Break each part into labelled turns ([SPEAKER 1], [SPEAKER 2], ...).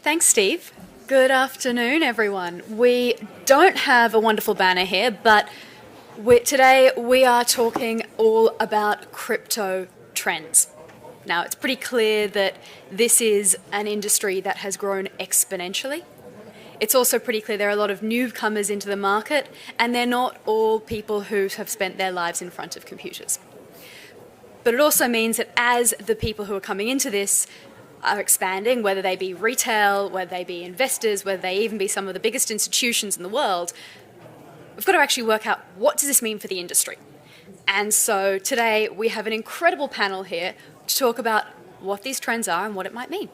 [SPEAKER 1] Thanks, Steve. Good afternoon, everyone. We don't have a wonderful banner here, but today we are talking all about crypto trends. Now, it's pretty clear that this is an industry that has grown exponentially. It's also pretty clear there are a lot of newcomers into the market, and they're not all people who have spent their lives in front of computers. But it also means that as the people who are coming into this are expanding, whether they be retail, whether they be investors, whether they even be some of the biggest institutions in the world, we've got to actually work out what does this mean for the industry. And so today we have an incredible panel here to talk about what these trends are and what it might mean.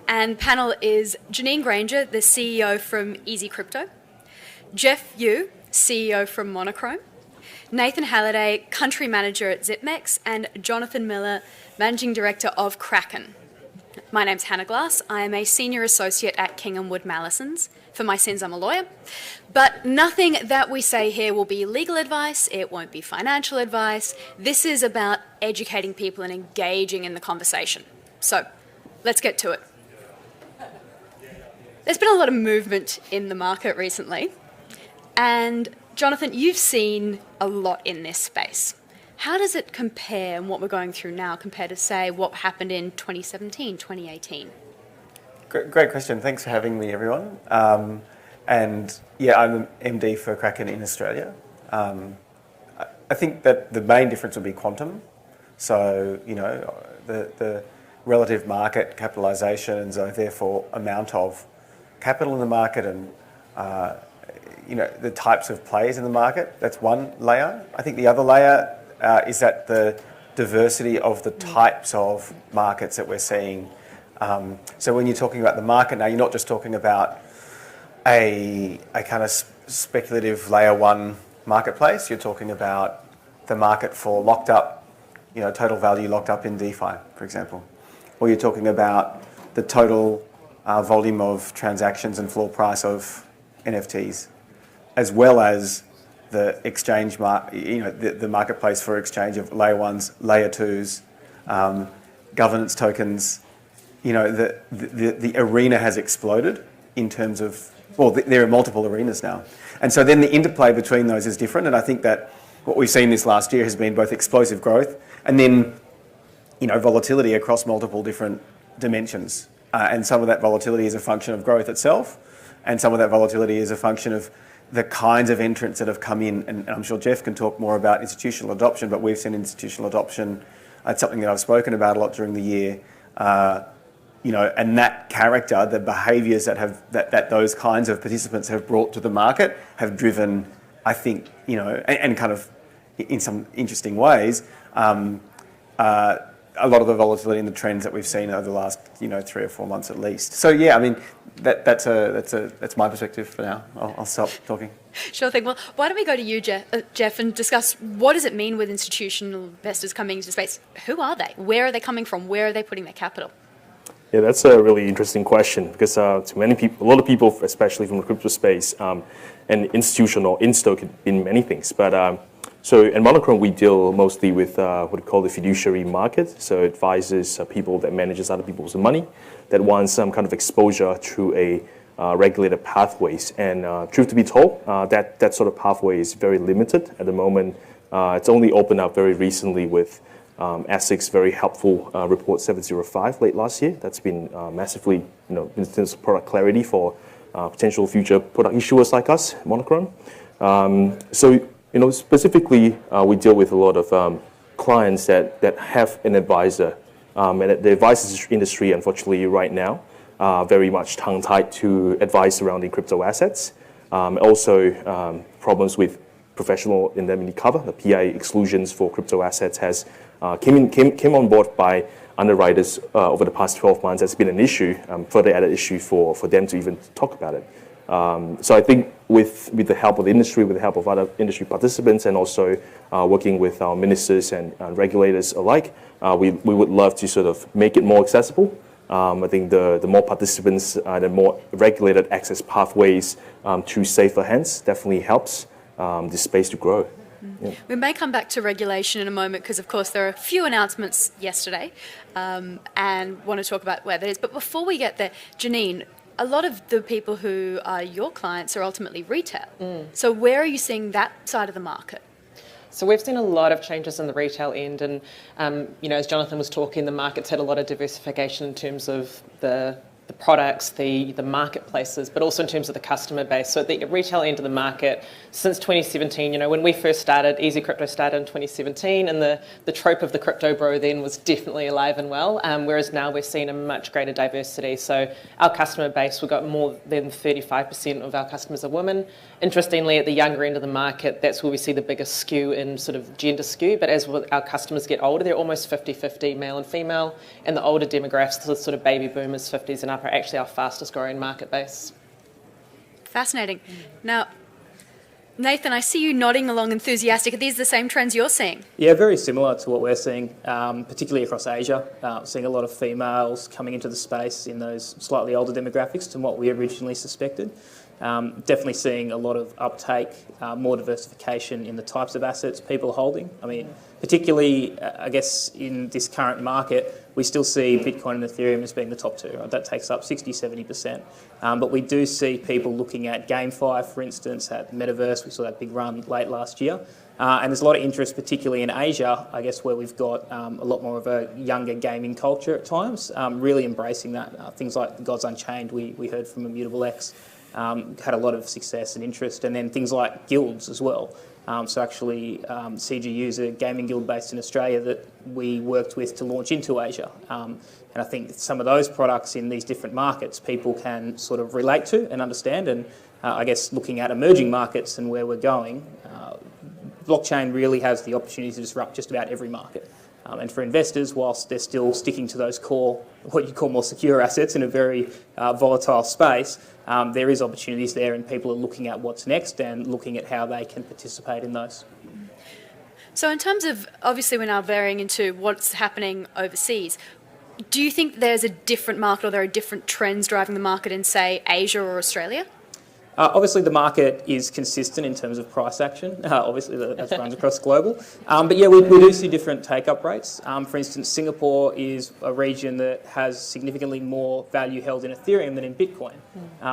[SPEAKER 1] And panel is Janine Grainger, the CEO from Easy Crypto, Jeff Yu, CEO from Monochrome, Nathan Halliday, Country Manager at Zipmex, and Jonathon Miller, Managing Director of Kraken. My name's Hannah Glass. I am a Senior Associate at King & Wood Mallesons. For my sins, I'm a lawyer. But nothing that we say here will be legal advice. It won't be financial advice. This is about educating people and engaging in the conversation. So let's get to it. There's been a lot of movement in the market recently. And Jonathon, you've seen a lot in this space. How does it compare, and what we're going through now, compared to, say, what happened in 2017, 2018?
[SPEAKER 2] Great question. Thanks for having me, everyone. And yeah, I'm the MD for Kraken in Australia. I think that the main difference would be quantum. So, you know, the relative market capitalisation and so therefore amount of capital in the market and you know, the types of players in the market. That's one layer. I think the other layer is that the diversity of the types of markets that we're seeing. So when you're talking about the market now, you're not just talking about a kind of speculative layer one marketplace. You're talking about the market for locked up, you know, total value locked up in DeFi, for example. Or you're talking about the total volume of transactions and floor price of NFTs, as well as the exchange, the marketplace for exchange of layer ones, layer twos, governance tokens. You know, the arena has exploded in terms of, well, there are multiple arenas now. And so then the interplay between those is different. And I think that what we've seen this last year has been both explosive growth and then, you know, volatility across multiple different dimensions. And some of that volatility is a function of growth itself. And some of that volatility is a function of the kinds of entrants that have come in. And I'm sure Jeff can talk more about institutional adoption, but we've seen institutional adoption. It's something that I've spoken about a lot during the year. You know, and that character, the behaviours that those kinds of participants have brought to the market have driven, I think, you know, and kind of in some interesting ways, a lot of the volatility and the trends that we've seen over the last, you know, 3 or 4 months at least. So yeah, I mean, that's my perspective for now. I'll stop talking.
[SPEAKER 1] Sure thing. Well, why don't we go to you, Jeff, and discuss what does it mean with institutional investors coming into the space? Who are they? Where are they coming from? Where are they putting their capital?
[SPEAKER 3] Yeah, that's a really interesting question because to many people, a lot of people, especially from the crypto space, and institutional insto can be many things. But so in Monochrome, we deal mostly with what we call the fiduciary market. So it advises people that manages other people's money that wants some kind of exposure through a regulated pathways. And truth to be told, that sort of pathway is very limited at the moment. It's only opened up very recently with ASIC's very helpful report 705 late last year. That's been massively, you know, in terms of product clarity for potential future product issuers like us, Monochrome. So, you know, specifically, we deal with a lot of clients that have an advisor. And the advisors industry, unfortunately, right now, very much tongue-tied to advice surrounding crypto assets. Also, problems with professional indemnity cover. The PI exclusions for crypto assets has came on board by underwriters over the past 12 months. Has been an issue, further added issue for them to even talk about it. So I think with the help of the industry, with the help of other industry participants, and also working with our ministers and regulators alike, we would love to sort of make it more accessible. I think the more participants, the more regulated access pathways to safer hands definitely helps this space to grow.
[SPEAKER 1] We may come back to regulation in a moment because, of course, there are a few announcements yesterday and want to talk about where that is. But before we get there, Janine, a lot of the people who are your clients are ultimately retail. So where are you seeing that side of the market?
[SPEAKER 4] So we've seen a lot of changes in the retail end, and as Jonathon was talking, the market's had a lot of diversification in terms of the products, the marketplaces, but also in terms of the customer base. So at the retail end of the market, since 2017, when we first started, Easy Crypto started in 2017, and the trope of the crypto bro then was definitely alive and well, whereas now we're seeing a much greater diversity. So our customer base, we've got more than 35% of our customers are women. Interestingly, at the younger end of the market, that's where we see the biggest skew in sort of gender skew, but as our customers get older, they're almost 50-50 male and female, and the older demographics, the sort of baby boomers, 50s and up, are actually our fastest growing market base.
[SPEAKER 1] Fascinating. Now, Nathan, I see you nodding along enthusiastic. Are these the same trends you're seeing?
[SPEAKER 5] Yeah, very similar to what we're seeing, particularly across Asia. Seeing a lot of females coming into the space in those slightly older demographics than what we originally suspected. Definitely seeing a lot of uptake, more diversification in the types of assets people are holding. I mean, particularly, I guess, in this current market, we still see Bitcoin and Ethereum as being the top two. Right? That takes up 60-70%. But we do see people looking at GameFi, for instance, at Metaverse. We saw that big run late last year. And there's a lot of interest, particularly in Asia, I guess, where we've got a lot more of a younger gaming culture at times, really embracing that. Things like Gods Unchained, we heard from Immutable X, had a lot of success and interest, and then things like guilds as well. So actually, CGU is a gaming guild based in Australia that we worked with to launch into Asia. And I think some of those products in these different markets, people can sort of relate to and understand. And I guess looking at emerging markets and where we're going, blockchain really has the opportunity to disrupt just about every market. And for investors, whilst they're still sticking to those core, what you call more secure assets in a very volatile space, there is opportunities there, and people are looking at what's next and looking at how they can participate in those.
[SPEAKER 1] So in terms of, obviously we're now varying into what's happening overseas, do you think there's a different market or there are different trends driving the market in, say, Asia or Australia?
[SPEAKER 5] Obviously, the market is consistent in terms of price action. Obviously, that runs across global. But yeah, we do see different take-up rates. For instance, Singapore is a region that has significantly more value held in Ethereum than in Bitcoin,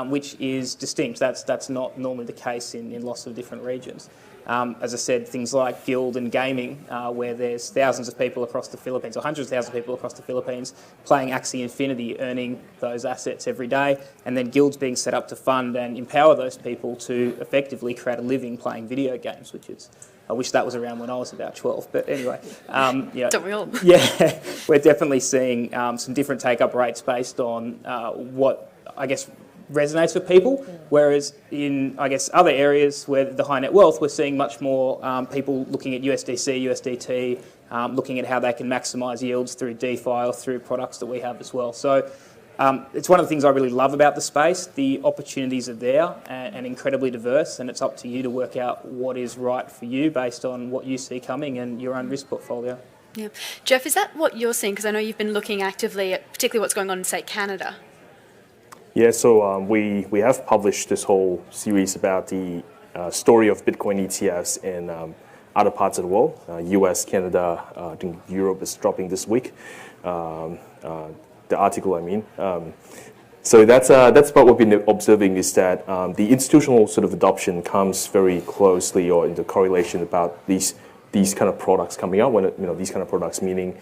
[SPEAKER 5] which is distinct. That's not normally the case in lots of different regions. As I said, things like guild and gaming, where there's thousands of people across the Philippines, or hundreds of thousands of people across the Philippines, playing Axie Infinity, earning those assets every day, and then guilds being set up to fund and empower those people to effectively create a living playing video games, which is, I wish that was around when I was about 12, but anyway.
[SPEAKER 1] Don't we all?
[SPEAKER 5] Yeah, we're definitely seeing some different take-up rates based on what, I guess, resonates with people, whereas in, I guess, other areas where the high net wealth, we're seeing much more people looking at USDC, USDT, looking at how they can maximise yields through DeFi or through products that we have as well. So it's one of the things I really love about the space. The opportunities are there and incredibly diverse, and it's up to you to work out what is right for you based on what you see coming and your own risk portfolio.
[SPEAKER 1] Yeah. Jeff, is that what you're seeing? Because I know you've been looking actively at particularly what's going on in, say, Canada.
[SPEAKER 3] Yeah, so we have published this whole series about the story of Bitcoin ETFs in other parts of the world. US, Canada, I think Europe is dropping this week. The article, I mean. So that's what we've been observing, is that the institutional sort of adoption comes very closely or into correlation about these kind of products coming out. When these kind of products, meaning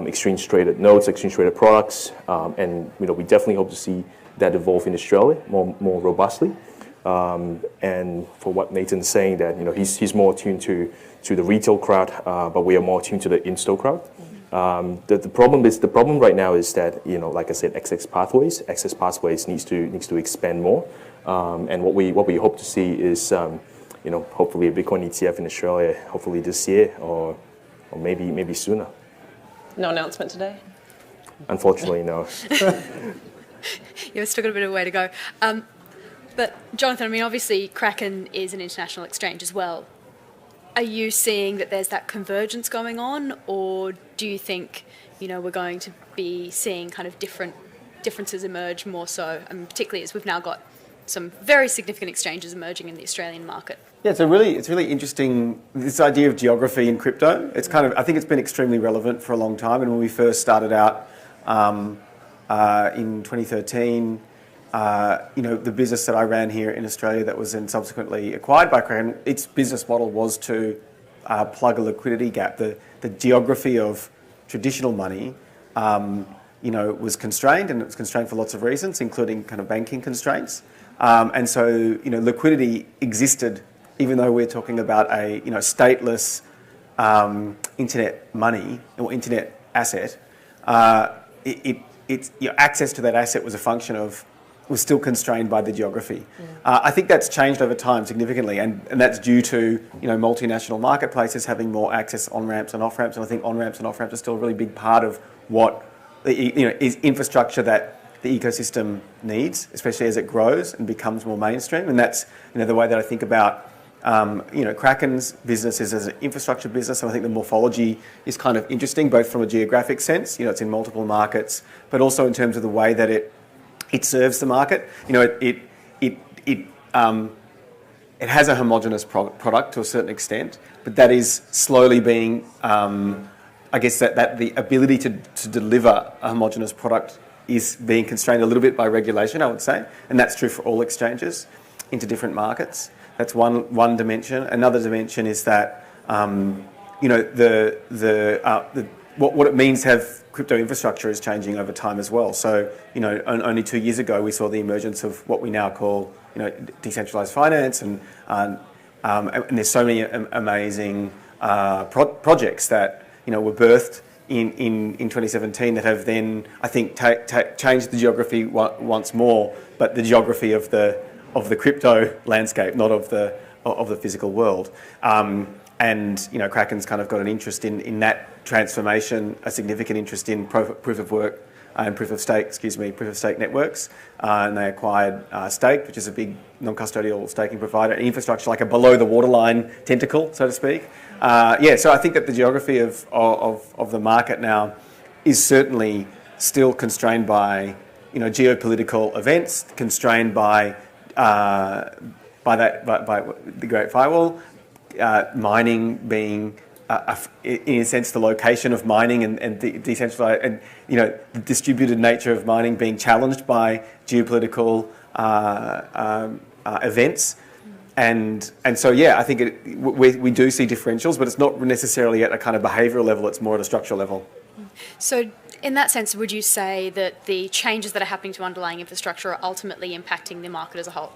[SPEAKER 3] exchange traded notes, exchange traded products, and we definitely hope to see that evolve in Australia more robustly. And for what Nathan's saying, that he's more attuned to the retail crowd, but we are more attuned to the insto crowd. The problem right now is that like I said, access pathways needs to expand more. And what we hope to see is hopefully a Bitcoin ETF in Australia, hopefully this year or maybe sooner.
[SPEAKER 4] No announcement today?
[SPEAKER 3] Unfortunately, no.
[SPEAKER 1] You've still got a bit of a way to go. But Jonathon, I mean, obviously Kraken is an international exchange as well. Are you seeing that there's that convergence going on, or do you think, we're going to be seeing kind of differences emerge more so, particularly as we've now got some very significant exchanges emerging in the Australian market.
[SPEAKER 2] Yeah, it's really interesting, this idea of geography in crypto. It's kind of, I think it's been extremely relevant for a long time. And when we first started out in 2013, the business that I ran here in Australia that was then subsequently acquired by Kraken, its business model was to plug a liquidity gap. The geography of traditional money, was constrained, and it was constrained for lots of reasons, including kind of banking constraints. And so, liquidity existed, even though we're talking about a, stateless internet money or internet asset. Access to that asset was still constrained by the geography. I think that's changed over time significantly, and that's due to multinational marketplaces having more access on ramps and off ramps. And I think on ramps and off ramps are still a really big part of what is infrastructure that the ecosystem needs, especially as it grows and becomes more mainstream. And that's the way that I think about Kraken's business is as an infrastructure business. And I think the morphology is kind of interesting, both from a geographic sense, it's in multiple markets, but also in terms of the way that it serves the market. It has a homogenous product to a certain extent, but that is slowly being, I guess that the ability to deliver a homogenous product is being constrained a little bit by regulation, I would say, and that's true for all exchanges into different markets. That's one dimension. Another dimension is that what it means to have crypto infrastructure is changing over time as well. So, only 2 years ago we saw the emergence of what we now call, decentralized finance, and there's so many amazing projects that were birthed in 2017 that have then, I think, changed the geography once more, but the geography of the crypto landscape, not of the physical world. And Kraken's kind of got an interest in that transformation, a significant interest in proof of work and proof of stake networks. And they acquired Stake, which is a big non-custodial staking provider, infrastructure like a below the waterline tentacle, so to speak. So I think that the geography of the market now is certainly still constrained by geopolitical events, constrained by the Great Firewall, mining being in a sense the location of mining and the decentralized and the distributed nature of mining being challenged by geopolitical events. And so, I think we do see differentials, but it's not necessarily at a kind of behavioural level, it's more at a structural level.
[SPEAKER 1] So in that sense, would you say that the changes that are happening to underlying infrastructure are ultimately impacting the market as a whole?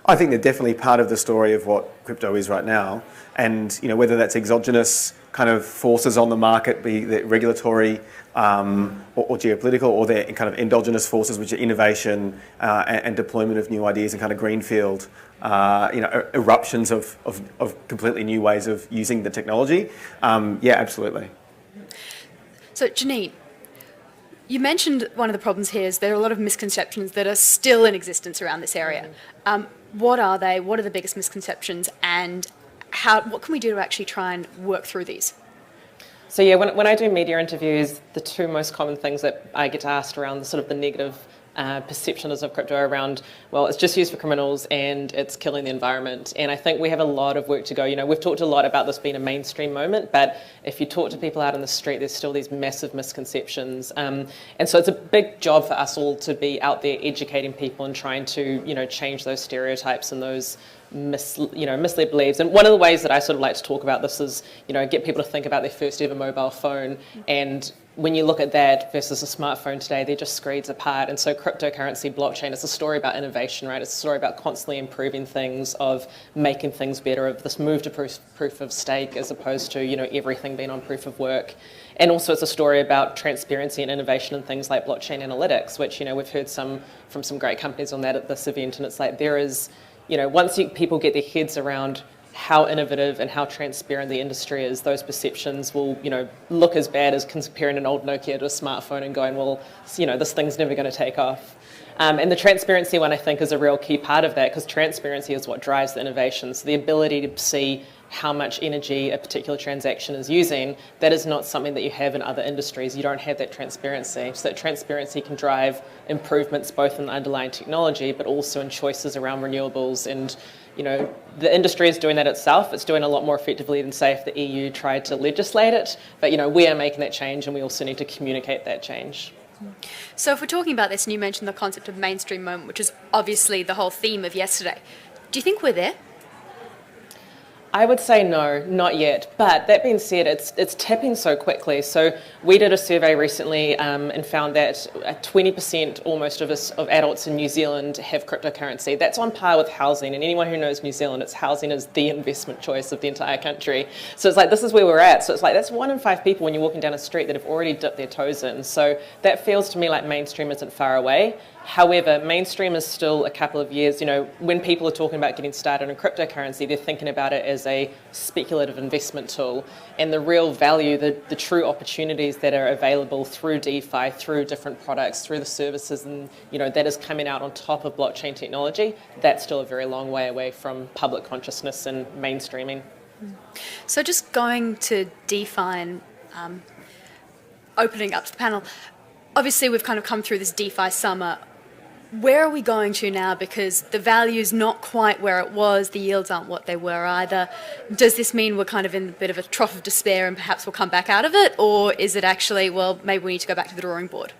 [SPEAKER 2] I think they're definitely part of the story of what crypto is right now. And whether that's exogenous kind of forces on the market, be they regulatory or geopolitical, or they're kind of endogenous forces, which are innovation and deployment of new ideas and kind of greenfield, eruptions of completely new ways of using the technology. Absolutely.
[SPEAKER 1] So Janine, you mentioned one of the problems here is there are a lot of misconceptions that are still in existence around this area. What are they? What are the biggest misconceptions? And what can we do to actually try and work through these?
[SPEAKER 4] So when I do media interviews, the two most common things that I get asked around the negative perceptions of crypto around, well, it's just used for criminals and it's killing the environment. And I think we have a lot of work to go. We've talked a lot about this being a mainstream moment, but if you talk to people out in the street, there's still these massive misconceptions. And so it's a big job for us all to be out there educating people and trying to, change those stereotypes and those misled beliefs. And one of the ways that I sort of like to talk about this is, get people to think about their first ever mobile phone. And when you look at that versus a smartphone today, they're just screeds apart. And so cryptocurrency, blockchain, it's a story about innovation, right? It's a story about constantly improving things, of making things better, of this move to proof of stake as opposed to, everything being on proof of work. And also it's a story about transparency and innovation in things like blockchain analytics, which, we've heard from some great companies on that at this event. And it's like there is, once people get their heads around how innovative and how transparent the industry is, those perceptions will, look as bad as comparing an old Nokia to a smartphone and going, well, this thing's never going to take off. And the transparency one, I think, is a real key part of that, because transparency is what drives the innovation. So the ability to see how much energy a particular transaction is using, that is not something that you have in other industries. You don't have that transparency. So that transparency can drive improvements both in the underlying technology, but also in choices around renewables. And, you know, the industry is doing that itself. It's doing a lot more effectively than, say, if the EU tried to legislate it. But, you know, we are making that change, and we also need to communicate that change.
[SPEAKER 1] So if we're talking about this, and you mentioned the concept of mainstream moment, which is obviously the whole theme of yesterday, do you think we're there?
[SPEAKER 4] I would say no, not yet. But that being said, it's tapping so quickly. So we did a survey recently and found that 20% almost of adults in New Zealand have cryptocurrency. That's on par with housing. And anyone who knows New Zealand, it's housing is the investment choice of the entire country. So it's like, this is where we're at. So it's like, that's 1 in 5 people when you're walking down a street that have already dipped their toes in. So that feels to me like mainstream isn't far away. However, mainstream is still a couple of years. You know, when people are talking about getting started in cryptocurrency, they're thinking about it as a speculative investment tool. And the real value, the true opportunities that are available through DeFi, through different products, through the services, and, you know, that is coming out on top of blockchain technology, that's still a very long way away from public consciousness and mainstreaming.
[SPEAKER 1] So just going to DeFi and opening up to the panel, obviously we've kind of come through this DeFi summer. Where are we going to now? Because the value's not quite where it was, the yields aren't what they were either. Does this mean we're kind of in a bit of a trough of despair and perhaps we'll come back out of it? Or is it actually, well, maybe we need to go back to the drawing board?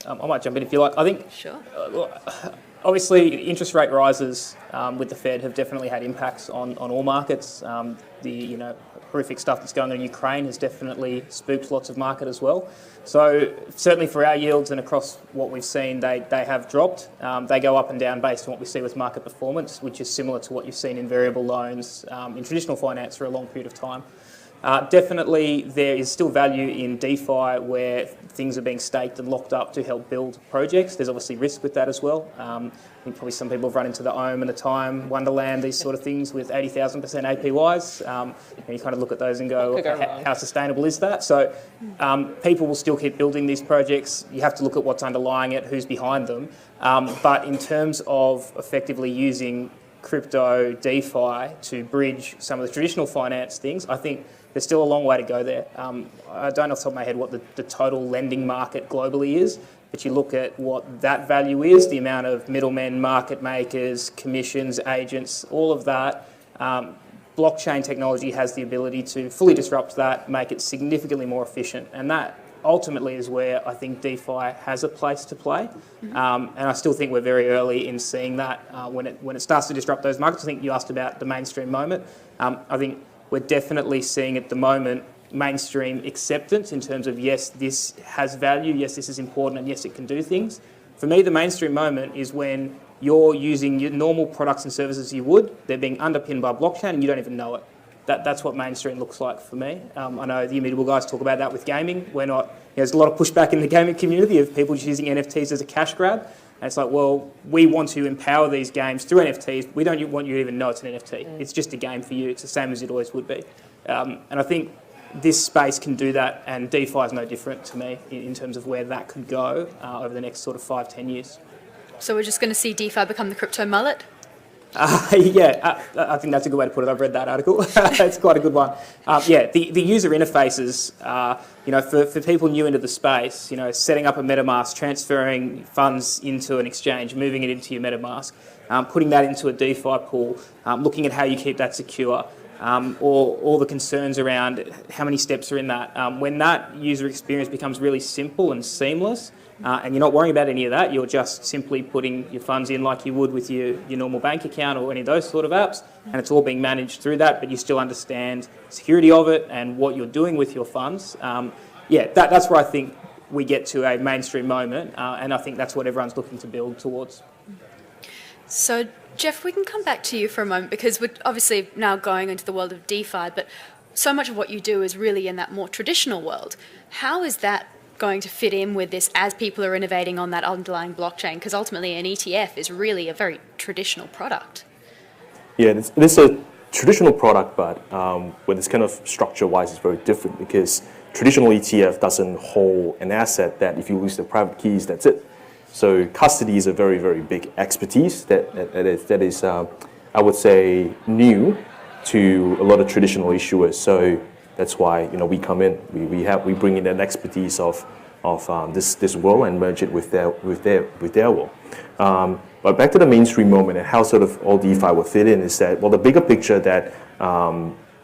[SPEAKER 5] I might jump in if you like. I think,
[SPEAKER 1] Sure.
[SPEAKER 5] Obviously, interest rate rises with the Fed have definitely had impacts on all markets. The horrific stuff that's going on in Ukraine has definitely spooked lots of market as well. So certainly for our yields and across what we've seen, they have dropped. They go up and down based on what we see with market performance, which is similar to what you've seen in variable loans in traditional finance for a long period of time. Definitely there is still value in DeFi where things are being staked and locked up to help build projects. There's obviously risk with that as well. I think probably some people have run into the Ohm and the Time, Wonderland, these sort of things with 80,000% APYs. And you kind of look at those and go, how sustainable is that? So people will still keep building these projects. You have to look at what's underlying it, who's behind them. But in terms of effectively using crypto, DeFi to bridge some of the traditional finance things, I think there's still a long way to go there. I don't know off the top of my head what the total lending market globally is, but you look at what that value is, the amount of middlemen, market makers, commissions, agents, all of that. Blockchain technology has the ability to fully disrupt that, make it significantly more efficient, and that ultimately is where I think DeFi has a place to play. And I still think we're very early in seeing that when it starts to disrupt those markets. I think you asked about the mainstream moment. I think we're definitely seeing at the moment mainstream acceptance in terms of, yes, this has value, yes, this is important, and yes, it can do things. For me, the mainstream moment is when you're using your normal products and services you would, they're being underpinned by blockchain and you don't even know it. That's what mainstream looks like for me. I know the Immutable guys talk about that with gaming. We're not, there's a lot of pushback in the gaming community of people just using NFTs as a cash grab. And it's like, well, we want to empower these games through NFTs. We don't want you to even know it's an NFT. It's just a game for you. It's the same as it always would be. And I think this space can do that, and DeFi is no different to me in terms of where that could go over the next sort of 5-10 years.
[SPEAKER 1] So we're just going to see DeFi become the crypto mullet?
[SPEAKER 5] Yeah, I think that's a good way to put it. I've read that article. It's quite a good one. The user interfaces, for people new into the space, setting up a MetaMask, transferring funds into an exchange, moving it into your MetaMask, putting that into a DeFi pool, looking at how you keep that secure, or all the concerns around how many steps are in that. When that user experience becomes really simple and seamless, and you're not worrying about any of that, you're just simply putting your funds in like you would with your normal bank account or any of those sort of apps, and it's all being managed through that, but you still understand the security of it and what you're doing with your funds. That's where I think we get to a mainstream moment, and I think that's what everyone's looking to build towards.
[SPEAKER 1] So, Jeff, we can come back to you for a moment because we're obviously now going into the world of DeFi, but so much of what you do is really in that more traditional world. How is that going to fit in with this as people are innovating on that underlying blockchain? Because ultimately an ETF is really a very traditional product.
[SPEAKER 3] Yeah, it is a traditional product, but with this kind of structure-wise, it's very different because traditional ETF doesn't hold an asset that if you lose the private keys, that's it. So custody is a very, very big expertise that is I would say, new to a lot of traditional issuers. So that's why we come in. We bring in an expertise of this world and merge it with their world. But back to the mainstream moment and how sort of all DeFi would fit in is that, well, the bigger picture that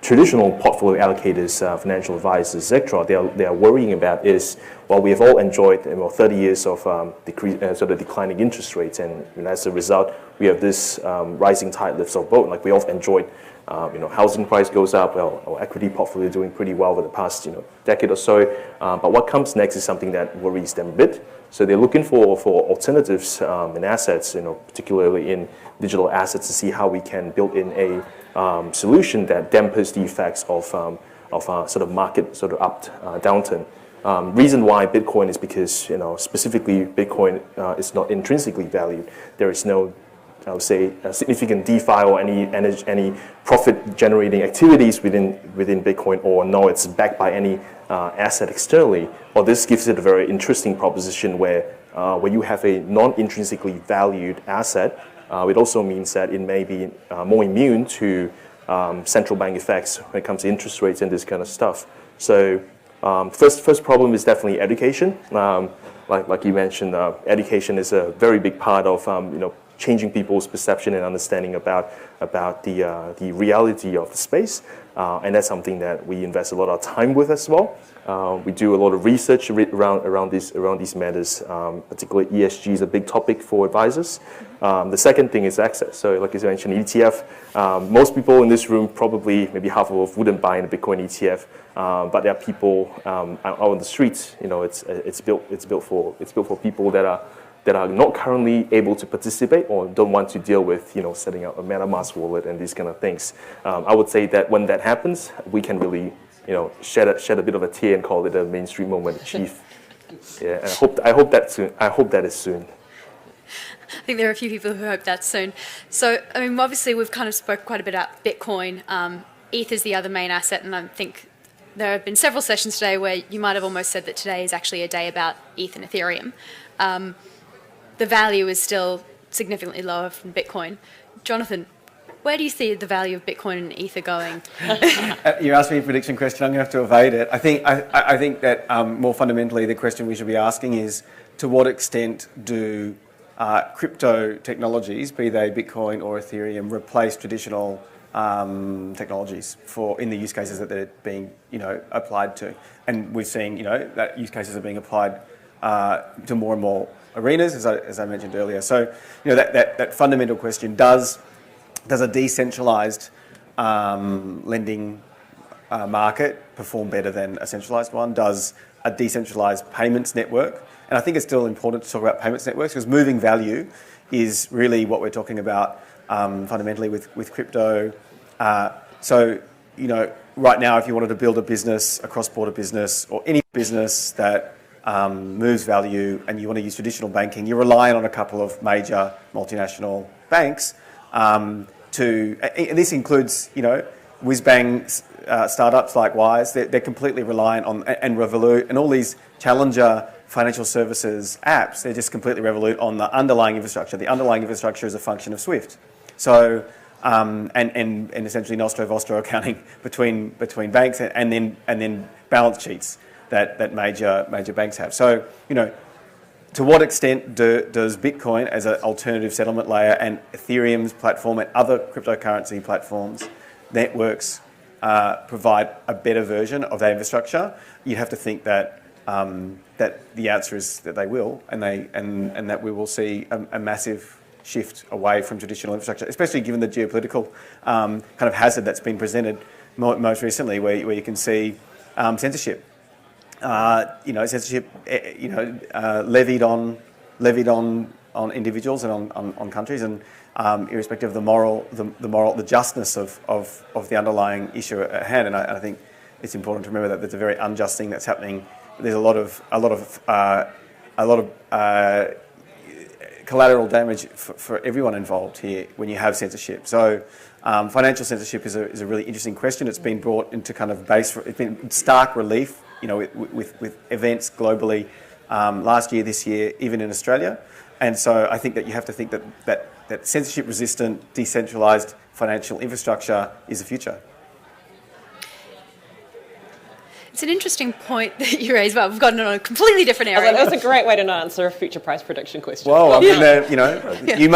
[SPEAKER 3] traditional portfolio allocators, financial advisors, etc., they are worrying about is, well, we have all enjoyed 30 years of sort of declining interest rates, and as a result, we have this rising tide lifts our boat. Like we all enjoyed, housing price goes up, well, our equity portfolio doing pretty well over the past decade or so. But what comes next is something that worries them a bit. So they're looking for alternatives in assets, particularly in digital assets, to see how we can build in a solution that dampers the effects of sort of market sort of downturn. Reason why Bitcoin is because specifically Bitcoin is not intrinsically valued. There is no, I would say, significant DeFi or any profit generating activities within Bitcoin, or no, it's backed by any asset externally. Or this gives it a very interesting proposition where you have a non-intrinsically valued asset. It also means that it may be more immune to central bank effects when it comes to interest rates and this kind of stuff. So first problem is definitely education. Like you mentioned, education is a very big part of changing people's perception and understanding about the reality of the space, and that's something that we invest a lot of time with as well. We do a lot of research around these matters. Particularly ESG is a big topic for advisors. The second thing is access. So, like you mentioned, ETF. Most people in this room, probably maybe half of us, wouldn't buy in a Bitcoin ETF. But there are people out on the streets. It's built for people that are not currently able to participate or don't want to deal with, setting up a MetaMask wallet and these kind of things. I would say that when that happens, we can really, shed a bit of a tear and call it a mainstream moment achieved. Yeah, and I hope that is soon.
[SPEAKER 1] I think there are a few people who hope that's soon. So, obviously we've kind of spoke quite a bit about Bitcoin. ETH is the other main asset, and I think there have been several sessions today where you might have almost said that today is actually a day about ETH and Ethereum. The value is still significantly lower from Bitcoin. Jonathon, where do you see the value of Bitcoin and Ether going?
[SPEAKER 2] You asked me a prediction question. I'm going to have to evade it. I think that more fundamentally, the question we should be asking is, to what extent do crypto technologies, be they Bitcoin or Ethereum, replace traditional technologies in the use cases that they're being applied to? And we've seen that use cases are being applied to more and more arenas, as I mentioned earlier. So that fundamental question: does a decentralized lending market perform better than a centralized one? Does a decentralized payments network? And I think it's still important to talk about payments networks, because moving value is really what we're talking about fundamentally with crypto. So right now, if you wanted to build a business, a cross-border business, or any business that moves value, and you want to use traditional banking, you're relying on a couple of major multinational banks and this includes, whiz-bang startups like Wise. They're completely reliant on, and Revolut, and all these challenger financial services apps. They're just completely Revolut on the underlying infrastructure. The underlying infrastructure is a function of Swift. So, and essentially nostro-vostro accounting between banks, and then balance sheets that major banks have. So, to what extent does Bitcoin as an alternative settlement layer, and Ethereum's platform and other cryptocurrency platforms, networks, provide a better version of that infrastructure? You'd have to think that the answer is that they will, and that we will see a massive shift away from traditional infrastructure, especially given the geopolitical kind of hazard that's been presented most recently, where you can see censorship. Censorship, levied on individuals and on countries, and irrespective of the justness of the underlying issue at hand. And I think it's important to remember that there's a very unjust thing that's happening. There's a lot of collateral damage for everyone involved here when you have censorship. So financial censorship is a really interesting question. It's been brought into kind of it's been in stark relief, with events globally last year, this year, even in Australia. And so I think that you have to think that censorship-resistant, decentralised financial infrastructure is the future.
[SPEAKER 1] It's an interesting point that you raised, but we've gotten on a completely different area.
[SPEAKER 4] That was a great way to not answer a future price prediction question.
[SPEAKER 2] Whoa, I'm gonna, you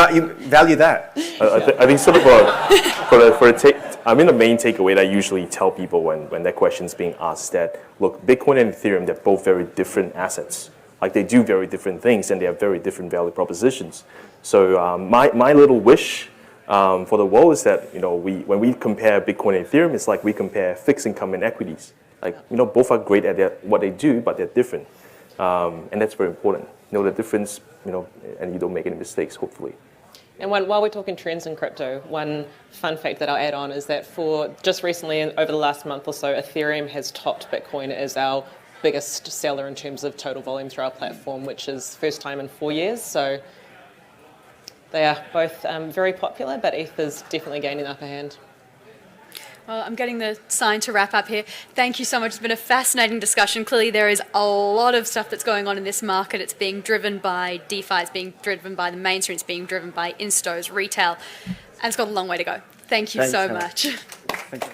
[SPEAKER 2] value that.
[SPEAKER 3] I think sort of the main takeaway that I usually tell people when that question's being asked that, look, Bitcoin and Ethereum, they're both very different assets. Like they do very different things and they have very different value propositions. So my little wish for the world is that, when we compare Bitcoin and Ethereum, it's like we compare fixed income and equities. Like, both are great at what they do, but they're different. And that's very important. Know the difference, and you don't make any mistakes, hopefully.
[SPEAKER 4] And while we're talking trends in crypto, one fun fact that I'll add on is that for just recently, over the last month or so, Ethereum has topped Bitcoin as our biggest seller in terms of total volume through our platform, which is first time in 4 years. So they are both very popular, but ETH is definitely gaining the upper hand.
[SPEAKER 1] Well, I'm getting the sign to wrap up here. Thank you so much. It's been a fascinating discussion. Clearly, there is a lot of stuff that's going on in this market. It's being driven by DeFi, it's being driven by the mainstream, it's being driven by instos, retail, and it's got a long way to go. Thanks so much.
[SPEAKER 2] Thank you.